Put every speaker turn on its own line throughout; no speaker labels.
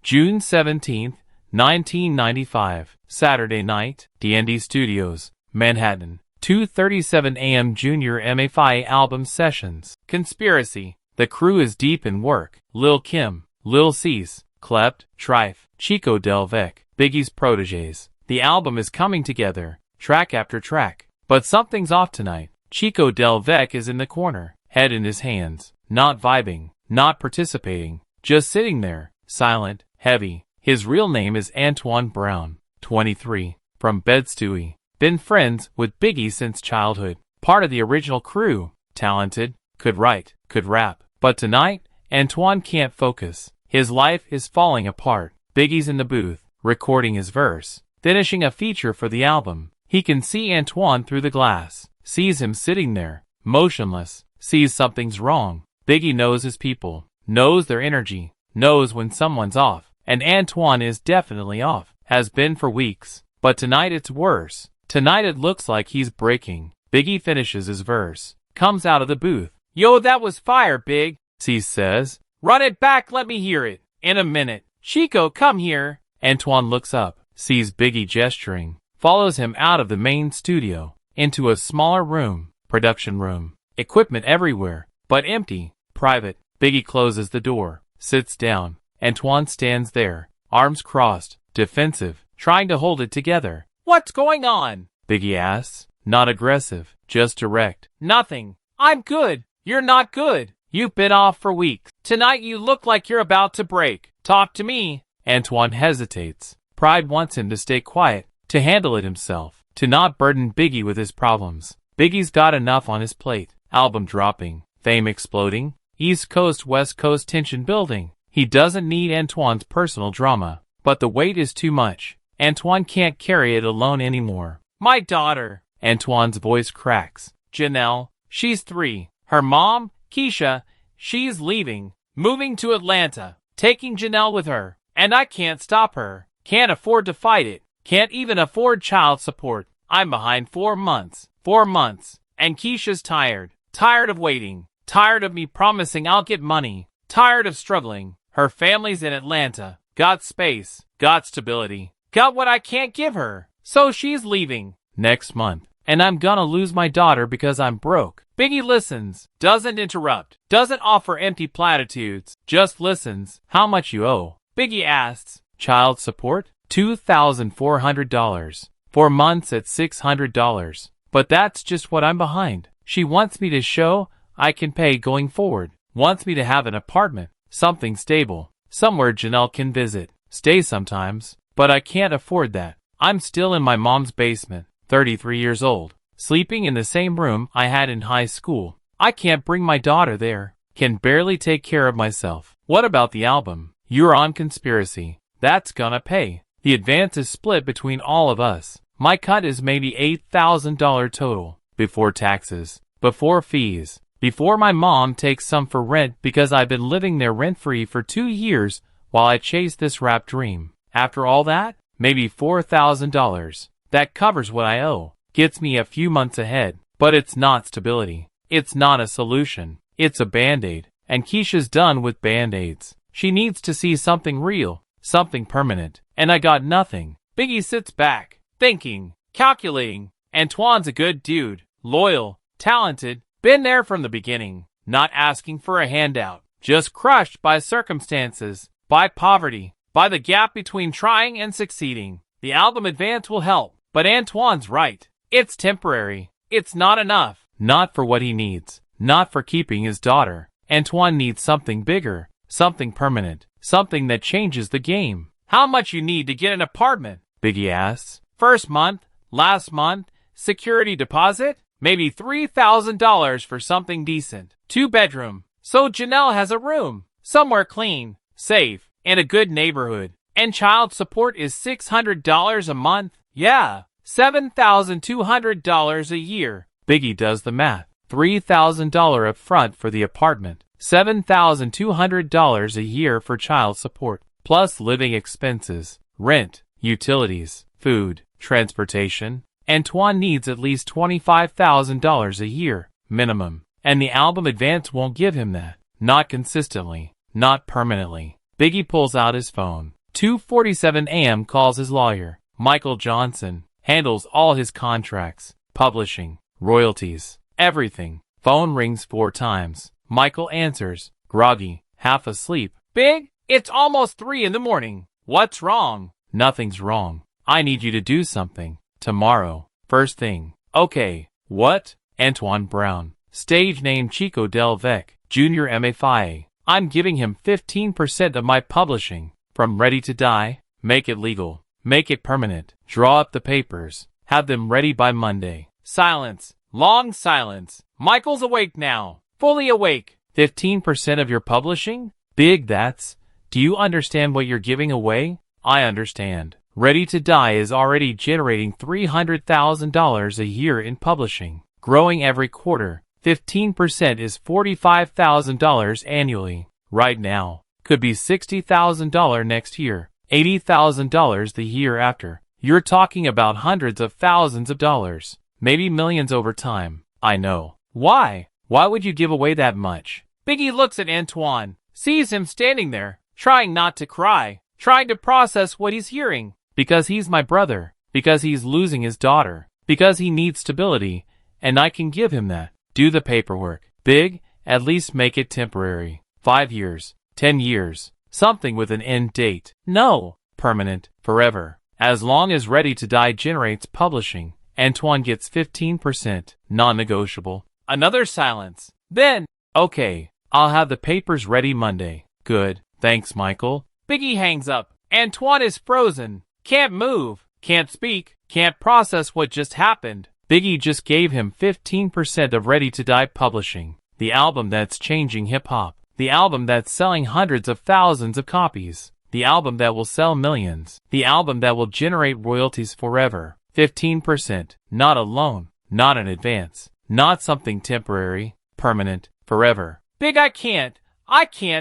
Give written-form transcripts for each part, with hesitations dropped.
June 17, 1995. Saturday night, D&D Studios, Manhattan. 2:37 a.m. Junior M.A.F.I.A album sessions. Conspiracy. The crew is deep in work. Lil Kim, Lil Cease, Klept, Trife, Chico Del Vec, Biggie's proteges. The album is coming together, track after track. But something's off tonight. Chico Del Vec is in the corner, head in his hands, not vibing, not participating, just sitting there, silent, heavy. His real name is Antoine Brown, 23, from Bed-Stuy. Been friends with Biggie since childhood. Part of the original crew. Talented, could write, could rap. But tonight, Antoine can't focus. His life is falling apart. Biggie's in the booth, recording his verse, finishing a feature for the album. He can see Antoine through the glass, sees him sitting there, motionless, sees something's wrong. Biggie knows his people, knows their energy, knows when someone's off. And Antoine is definitely off, has been for weeks. But tonight it's worse. Tonight it looks like he's breaking. Biggie finishes his verse, comes out of the booth. Yo, that was fire, Big, Cease says. Run it back, let me hear it. In a minute. Chico, come here. Antoine looks up, sees Biggie gesturing, follows him out of the main studio, into a smaller room, production room. Equipment everywhere, but empty, private. Biggie closes the door, sits down. Antoine stands there, arms crossed, defensive, trying to hold it together. What's going on? Biggie asks, not aggressive, just direct. Nothing. I'm good. You're not good. You've been off for weeks. Tonight you look like you're about to break. Talk to me. Antoine hesitates. Pride wants him to stay quiet, to handle it himself, to not burden Biggie with his problems. Biggie's got enough on his plate. Album dropping, fame exploding, East Coast West Coast tension building. He doesn't need Antoine's personal drama, but the weight is too much. Antoine can't carry it alone anymore. My daughter. Antoine's voice cracks. Janelle, she's 3. Her mom, Keisha, she's leaving, moving to Atlanta, taking Janelle with her. And I can't stop her. Can't afford to fight it. Can't even afford child support. I'm behind 4 months. 4 months. And Keisha's tired. Tired of waiting. Tired of me promising I'll get money. Tired of struggling. Her family's in Atlanta. Got space. Got stability. Got what I can't give her. So she's leaving next month. And I'm gonna lose my daughter because I'm broke. Biggie listens. Doesn't interrupt. Doesn't offer empty platitudes. Just listens. How much you owe? Biggie asks. Child support? $2,400. 4 months at $600. But that's just what I'm behind. She wants me to show I can pay going forward. Wants me to have an apartment. Something stable. Somewhere Janelle can visit. Stay sometimes. But I can't afford that. I'm still in my mom's basement, 33 years old, sleeping in the same room I had in high school. I can't bring my daughter there. Can barely take care of myself. What about the album? You're on Conspiracy. That's gonna pay. The advance is split between all of us. My cut is maybe $8,000 total. Before taxes. Before fees. Before my mom takes some for rent because I've been living there rent-free for 2 years while I chase this rap dream. After all that, maybe $4,000. That covers what I owe. Gets me a few months ahead. But it's not stability. It's not a solution. It's a band-aid. And Keisha's done with band-aids. She needs to see something real. Something permanent. And I got nothing. Biggie sits back. Thinking. Calculating. Antoine's a good dude. Loyal. Talented. Been there from the beginning. Not asking for a handout. Just crushed by circumstances. By poverty. By the gap between trying and succeeding. The album advance will help. But Antoine's right. It's temporary. It's not enough. Not for what he needs. Not for keeping his daughter. Antoine needs something bigger. Something permanent. Something that changes the game. How much you need to get an apartment? Biggie asks. First month? Last month? Security deposit? Maybe $3,000 for something decent. 2-bedroom. So Janelle has a room. Somewhere clean. Safe. In a good neighborhood. And child support is $600 a month? Yeah. $7,200 a year. Biggie does the math. $3,000 up front for the apartment. $7,200 a year for child support. Plus living expenses. Rent. Utilities. Food. Transportation. Antoine needs at least $25,000 a year. Minimum. And the album advance won't give him that. Not consistently. Not permanently. Biggie pulls out his phone. 2:47 a.m. calls his lawyer. Michael Johnson handles all his contracts, publishing, royalties, everything. Phone rings 4 times. Michael answers, groggy, half asleep. Big, it's almost 3 in the morning. What's wrong? Nothing's wrong. I need you to do something. Tomorrow. First thing. Okay. What? Antoine Brown. Stage name Chico Del Vec, Jr. M.A.F.I.A. I'm giving him 15% of my publishing. From Ready to Die, make it legal. Make it permanent. Draw up the papers. Have them ready by Monday. Silence. Long silence. Michael's awake now. Fully awake. 15% of your publishing? Big that's. Do you understand what you're giving away? I understand. Ready to Die is already generating $300,000 a year in publishing. Growing every quarter. 15% is $45,000 annually. Right now. Could be $60,000 next year. $80,000 the year after. You're talking about hundreds of thousands of dollars. Maybe millions over time. I know. Why? Why would you give away that much? Biggie looks at Antoine, sees him standing there, trying not to cry, trying to process what he's hearing. Because he's my brother. Because he's losing his daughter. Because he needs stability, and I can give him that. Do the paperwork. Big, at least make it temporary. 5 years. 10 years. Something with an end date. No. Permanent. Forever. As long as Ready to Die generates publishing, Antoine gets 15%. Non-negotiable. Another silence. Then, okay, I'll have the papers ready Monday. Good. Thanks, Michael. Biggie hangs up. Antoine is frozen. Can't move. Can't speak. Can't process what just happened. Biggie just gave him 15% of Ready to Die publishing. The album that's changing hip-hop. The album that's selling hundreds of thousands of copies. The album that will sell millions. The album that will generate royalties forever. 15%. Not a loan. Not an advance. Not something temporary. Permanent. Forever. Big, I can't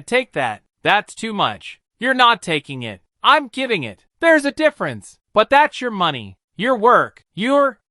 take that. That's too much. You're not taking it. I'm giving it. There's a difference. But that's your money. Your work.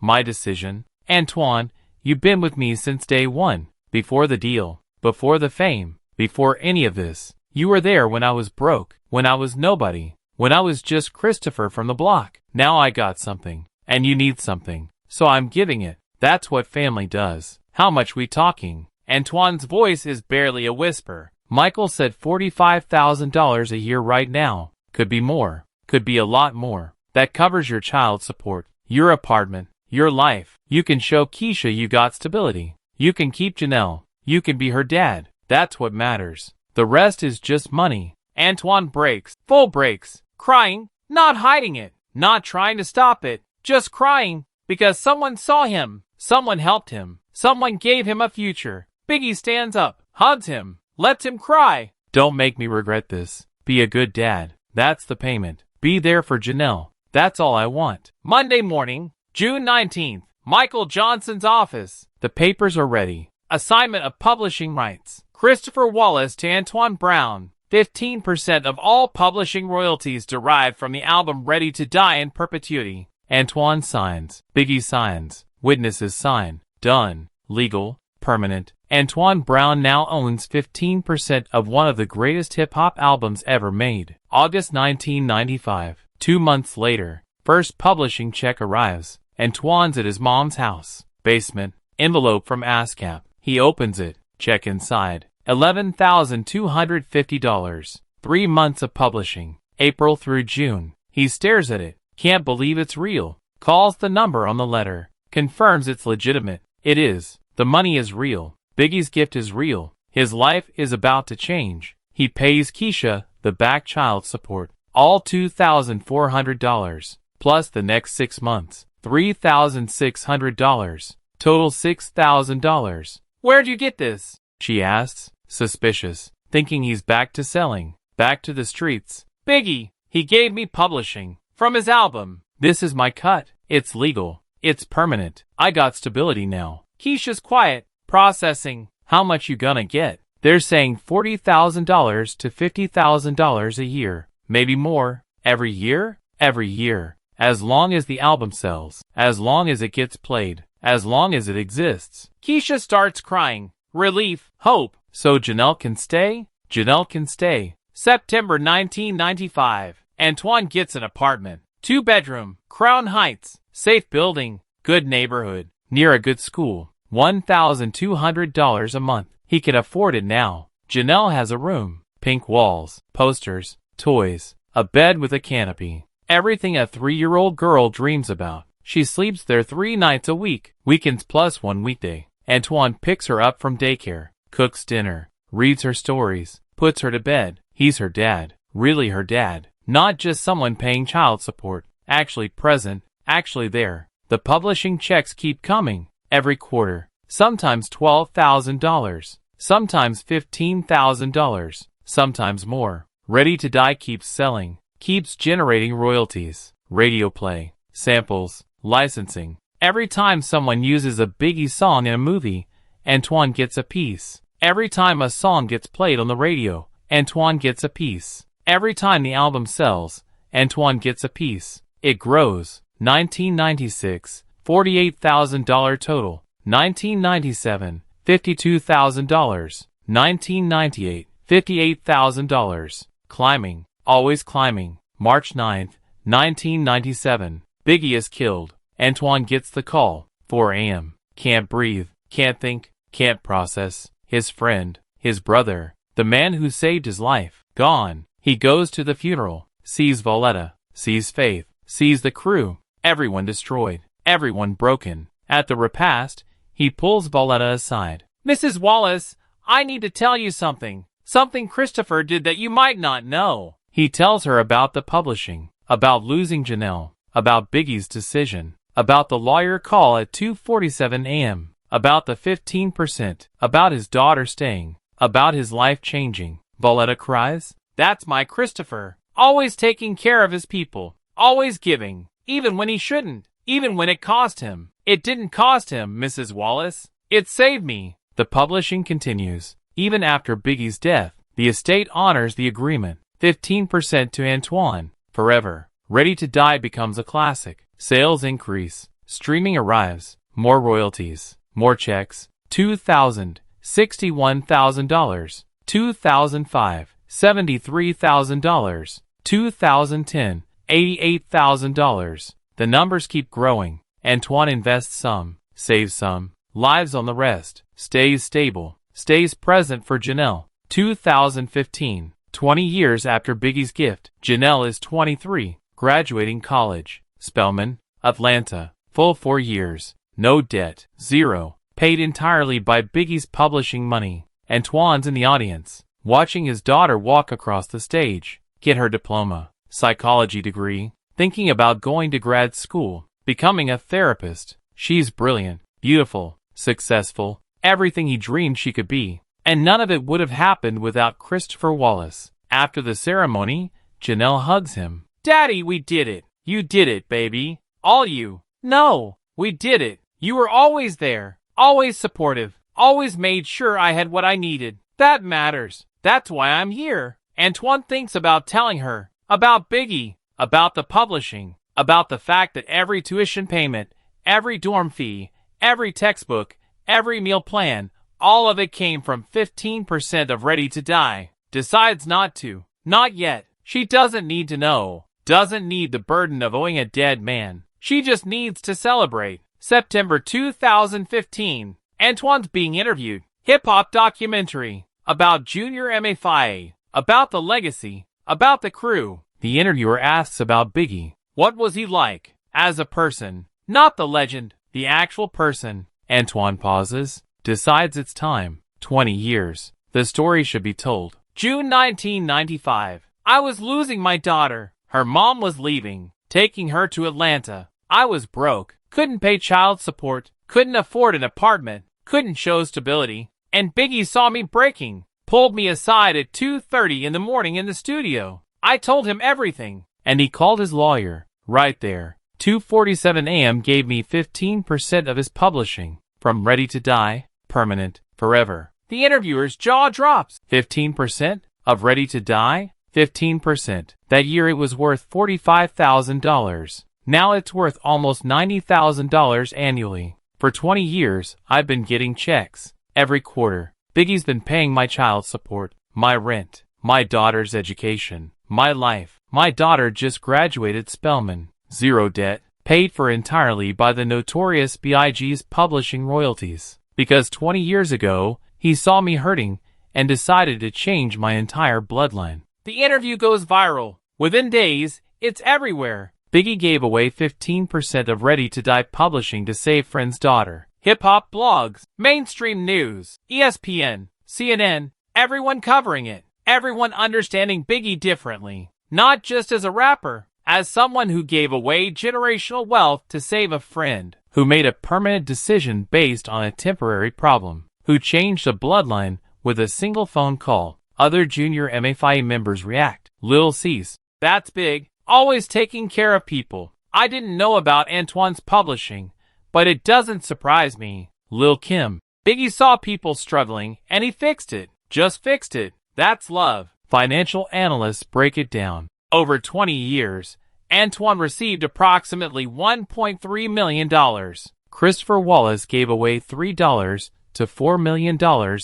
My decision. Antoine, you've been with me since day one. Before the deal. Before the fame. Before any of this. You were there when I was broke. When I was nobody. When I was just Christopher from the block. Now I got something. And you need something. So I'm giving it. That's what family does. How much we talking? Antoine's voice is barely a whisper. Michael said $45,000 a year right now. Could be more. Could be a lot more. That covers your child support. Your apartment. Your life. You can show Keisha you got stability. You can keep Janelle. You can be her dad. That's what matters. The rest is just money. Antoine breaks. Full breaks. Crying. Not hiding it. Not trying to stop it. Just crying. Because someone saw him. Someone helped him. Someone gave him a future. Biggie stands up. Hugs him. Lets him cry. Don't make me regret this. Be a good dad. That's the payment. Be there for Janelle. That's all I want. Monday morning, June 19th. Michael Johnson's office. The papers are ready. Assignment of publishing rights. Christopher Wallace to Antoine Brown. 15% of all publishing royalties derived from the album Ready to Die in perpetuity. Antoine signs. Biggie signs. Witnesses sign. Done. Legal. Permanent. Antoine Brown now owns 15% of one of the greatest hip-hop albums ever made. August 1995. 2 months later. First publishing check arrives. Antoine's at his mom's house. Basement. Envelope from ASCAP. He opens it. Check inside. $11,250. 3 months of publishing. April through June. He stares at it. Can't believe it's real. Calls the number on the letter. Confirms it's legitimate. It is. The money is real. Biggie's gift is real. His life is about to change. He pays Keisha the back child support. All $2,400. Plus the next 6 months. $3,600. Total $6,000. Where'd you get this? She asks, suspicious, thinking he's back to selling. Back to the streets. Biggie, he gave me publishing. From his album. This is my cut. It's legal. It's permanent. I got stability now. Keisha's quiet. Processing. How much you gonna get? They're saying $40,000 to $50,000 a year. Maybe more. Every year? Every year. As long as the album sells. As long as it gets played. As long as it exists. Keisha starts crying. Relief. Hope. So Janelle can stay? Janelle can stay. September 1995. Antoine gets an apartment. 2-bedroom, Crown Heights, safe building, good neighborhood, near a good school. $1,200 a month. He can afford it now. Janelle has a room, pink walls, posters, toys, a bed with a canopy. Everything a 3-year-old girl dreams about. She sleeps there 3 nights a week, weekends plus 1 weekday. Antoine picks her up from daycare, cooks dinner, reads her stories, puts her to bed. He's her dad, really her dad. Not just someone paying child support, actually present, actually there. The publishing checks keep coming, every quarter. Sometimes $12,000, sometimes $15,000, sometimes more. Ready to Die keeps selling, keeps generating royalties, radio play, samples, licensing. Every time someone uses a Biggie song in a movie, Antoine gets a piece. Every time a song gets played on the radio, Antoine gets a piece. Every time the album sells, Antoine gets a piece. It grows. 1996, $48,000 total. 1997, $52,000. 1998, $58,000. Climbing, always climbing. March 9th, 1997. Biggie is killed. Antoine gets the call. 4 a.m. Can't breathe, can't think, can't process. His friend, his brother, the man who saved his life, gone. He goes to the funeral, sees Valletta, sees Faith, sees the crew, everyone destroyed, everyone broken. At the repast, he pulls Valletta aside. Mrs. Wallace, I need to tell you something. Something Christopher did that you might not know. He tells her about the publishing, about losing Janelle, about Biggie's decision, about the lawyer call at 2:47 a.m., about the 15%, about his daughter staying, about his life changing. Valletta cries, "That's my Christopher, always taking care of his people, always giving, even when he shouldn't, even when it cost him. It didn't cost him, Mrs. Wallace. It saved me." The publishing continues. Even after Biggie's death, the estate honors the agreement. 15% to Antoine, forever. Ready to Die becomes a classic. Sales increase. Streaming arrives. More royalties. More checks. $2,000. $61,000. 2005. $73,000. 2010. $88,000. The numbers keep growing. Antoine invests some, saves some, lives on the rest, stays stable, stays present for Janelle. 2015. 20 years after Biggie's gift, Janelle is 23, graduating college. Spelman, Atlanta. Full 4 years. No debt. Zero. Paid entirely by Biggie's publishing money. Antoine's in the audience, watching his daughter walk across the stage, get her diploma, psychology degree, thinking about going to grad school, becoming a therapist. She's brilliant, beautiful, successful, everything he dreamed she could be. And none of it would have happened without Christopher Wallace. After the ceremony, Janelle hugs him. "Daddy, we did it. You did it, baby. All you. No, we did it. You were always there, always supportive, always made sure I had what I needed. That matters. That's why I'm here." Antoine thinks about telling her, about Biggie, about the publishing, about the fact that every tuition payment, every dorm fee, every textbook, every meal plan, all of it came from 15% of Ready to Die. Decides not to. Not yet. She doesn't need to know. Doesn't need the burden of owing a dead man. She just needs to celebrate. September 2015. Antoine's being interviewed. Hip-hop documentary. About Junior M.A.F.I.A. About the legacy. About the crew. The interviewer asks about Biggie. What was he like? As a person. Not the legend. The actual person. Antoine pauses. Decides it's time. 20 years. The story should be told. June 1995. I was losing my daughter. Her mom was leaving, taking her to Atlanta. I was broke. Couldn't pay child support. Couldn't afford an apartment. Couldn't show stability. And Biggie saw me breaking. Pulled me aside at 2:30 in the morning in the studio. I told him everything. And he called his lawyer. Right there. 2:47 a.m. gave me 15% of his publishing. From Ready to Die. Permanent, forever. The interviewer's jaw drops. 15% of Ready to Die? 15%. That year it was worth $45,000. Now it's worth almost $90,000 annually. For 20 years, I've been getting checks. Every quarter. Biggie's been paying my child support, my rent, my daughter's education, my life. My daughter just graduated Spelman. Zero debt. Paid for entirely by the notorious Big's publishing royalties. Because 20 years ago, he saw me hurting and decided to change my entire bloodline. The interview goes viral. Within days, it's everywhere. Biggie gave away 15% of Ready to Die publishing to save friend's daughter. Hip-hop blogs, mainstream news, ESPN, CNN, everyone covering it. Everyone understanding Biggie differently. Not just as a rapper, as someone who gave away generational wealth to save a friend, who made a permanent decision based on a temporary problem, who changed a bloodline with a single phone call. Other junior M.A.F.I.A members react. Lil Cease. That's big. Always taking care of people. I didn't know about Antoine's publishing, but it doesn't surprise me. Lil Kim. Biggie saw people struggling, and he fixed it. Just fixed it. That's love. Financial analysts break it down. Over 20 years, Antoine received approximately $1.3 million. Christopher Wallace gave away $3 to $4 million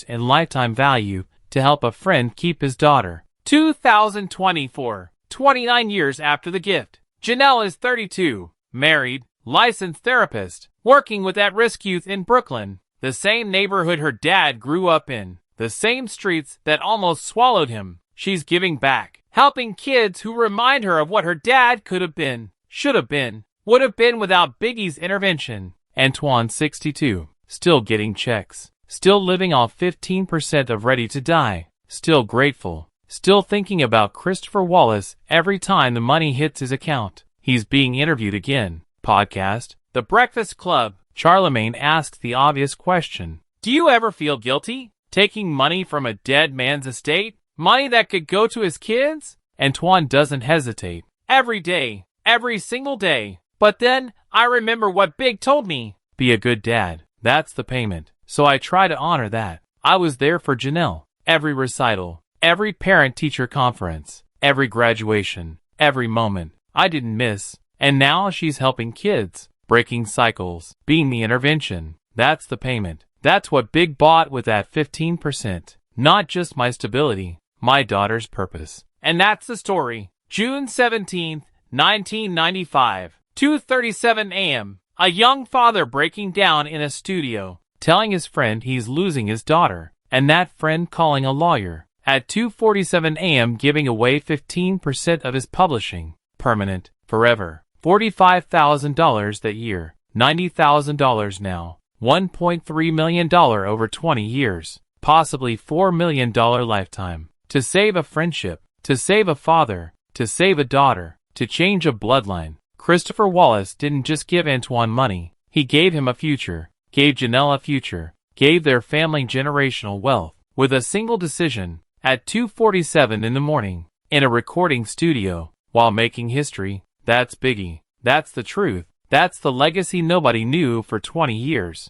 in lifetime value to help a friend keep his daughter. 2024, 29 years after the gift. Janelle is 32, married, licensed therapist, working with at-risk youth in Brooklyn, the same neighborhood her dad grew up in, the same streets that almost swallowed him. She's giving back, helping kids who remind her of what her dad could have been, should have been, would have been without Biggie's intervention. Antoine, 62, still getting checks, still living off 15% of Ready to Die, still grateful, still thinking about Christopher Wallace every time the money hits his account. He's being interviewed again. Podcast, The Breakfast Club. Charlemagne asks the obvious question. Do you ever feel guilty? Taking money from a dead man's estate? Money that could go to his kids? Antoine doesn't hesitate. Every day. Every single day. But then, I remember what Big told me. Be a good dad. That's the payment. So I try to honor that. I was there for Janelle. Every recital. Every parent-teacher conference. Every graduation. Every moment. I didn't miss. And now she's helping kids. Breaking cycles. Being the intervention. That's the payment. That's what Big bought with that 15%. Not just my stability. My daughter's purpose. And that's the story. June 17th, 1995. 2:37 a.m. A young father breaking down in a studio, telling his friend he's losing his daughter, and that friend calling a lawyer. At 2:47 a.m. giving away 15% of his publishing. Permanent. Forever. $45,000 that year. $90,000 now. $1.3 million over 20 years. Possibly $4 million lifetime. To save a friendship. To save a father. To save a daughter. To change a bloodline. Christopher Wallace didn't just give Antoine money. He gave him a future. Gave Janelle a future. Gave their family generational wealth. With a single decision. At 2:47 in the morning. In a recording studio. While making history. That's Biggie. That's the truth. That's the legacy nobody knew for 20 years.